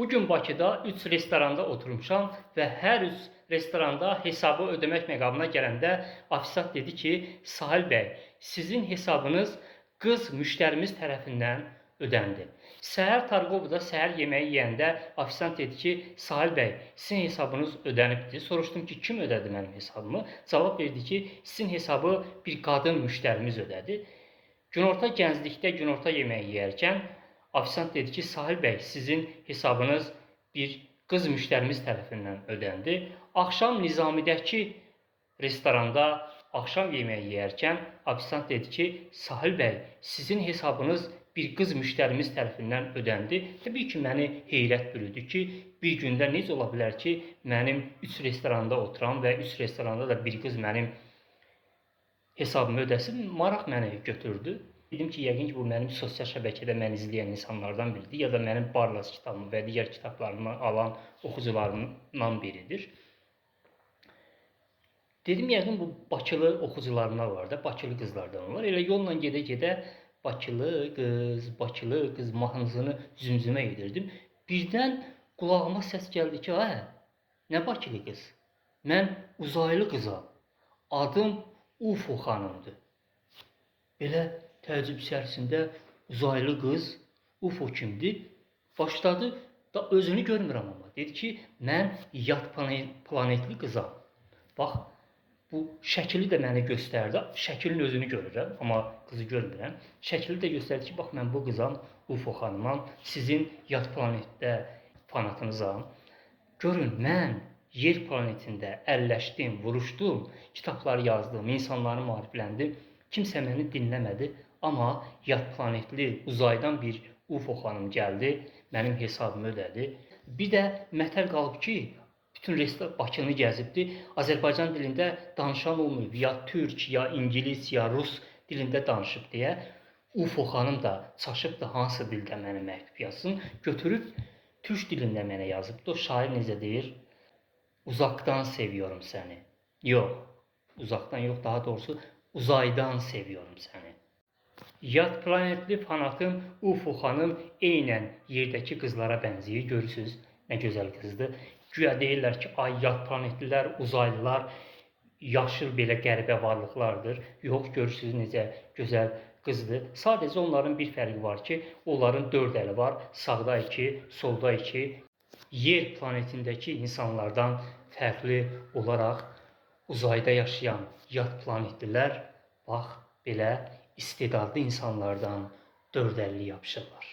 Bugün Bakıda 3 restoranda oturmuşam və hər 3 restoranda hesabı ödəmək məqamına gələndə ofisiant dedi ki, Sahil bəy, sizin hesabınız qız müştərimiz tərəfindən ödəndi. Səhər Targovda səhər yeməyi yeyəndə ofisiant dedi ki, Sahil bəy, sizin hesabınız ödənibdir. Soruşdum ki, kim ödədi mənim hesabımı? Cavab verdi ki, sizin hesabı bir qadın müştərimiz ödədi. Günorta gənclikdə günorta yeməyi yeyərkən ofisiant dedi ki, Sahil bəy, sizin hesabınız bir qız müştərimiz tərəfindən ödəndi. Axşam Nizamidəki restoranda axşam yeməyi yeyərkən ofisiant dedi ki, Sahil bəy, sizin hesabınız bir qız müştərimiz tərəfindən ödəndi. Təbii ki, məni heyrət bürüdü ki, bir gündə necə ola bilər ki, mənim 3 restoranda oturam və 3 restoranda da bir qız mənim hesabımı ödəsin, maraq məni götürdü. Dedim ki, yəqin ki, bu mənim sosial şəbəkədə məni izləyən insanlardan biridir, ya da mənim Barlas kitabımı və digər kitablarımı alan oxucularımdan biridir. Dedim, yəqin bu Bakılı oxucularına var da, Bakılı qızlardan var. Elə yolla gedə-gedə Bakılı qız mahnısını zümzümə edirdim. Birdən qulağıma səs gəldi ki, nə Bakılı qız? Mən uzaylı qızam. Adım UFO xanımdır. Belə təəccüb içərisində uzaylı qız, UFO kimdir? Başladı, da özünü görmürəm amma. Dedi ki, mən yad planetli qızam. Bax, bu şəkili də mənə göstərdi. Şəklin özünü görürəm, amma qızı görmürəm. Şəkili də göstərdi ki, bax, mən bu qızam, UFO xanımam, sizin yad planetdə fanatınızam. Görün, mən yer planetində əlləşdim, vuruşdum, kitablar yazdım, insanları maarifləndim. Kimsə məni dinləmədi, amma yad planetli uzaydan bir UFO xanım gəldi, mənim hesabımı ödədi. Bir də mətəl qalıb ki, bütün Bakını gəzibdi, Azərbaycan dilində danışan olmayıb, ya türk, ya ingilis, ya rus dilində danışıb deyə. UFO xanım da çaşıb da hansı dildə mənə məktub yazsın, götürüb türk dilində mənə yazıbdı. O şair necə deyir? Uzaqdan seviyorum səni. Yox, uzaqdan yox, daha doğrusu uzaydan seviyorum səni. Yad planetli fanatım UFO xanım eynən yerdəki qızlara bənzəyir. Görürsünüz, nə gözəl qızdır. Güya deyirlər ki, ay yad planetlilər, uzaylılar, yaşıl belə qəribə varlıqlardır. Yox, görürsünüz necə gözəl qızdır. Sadəcə onların bir fərqi var ki, onların 4 əli var. Sağda 2, solda 2. Yer planetindəki insanlardan fərqli olaraq uzayda yaşayan yad planetlilər bax belə istedadlı insanlardan 4 əlli yapışırlar.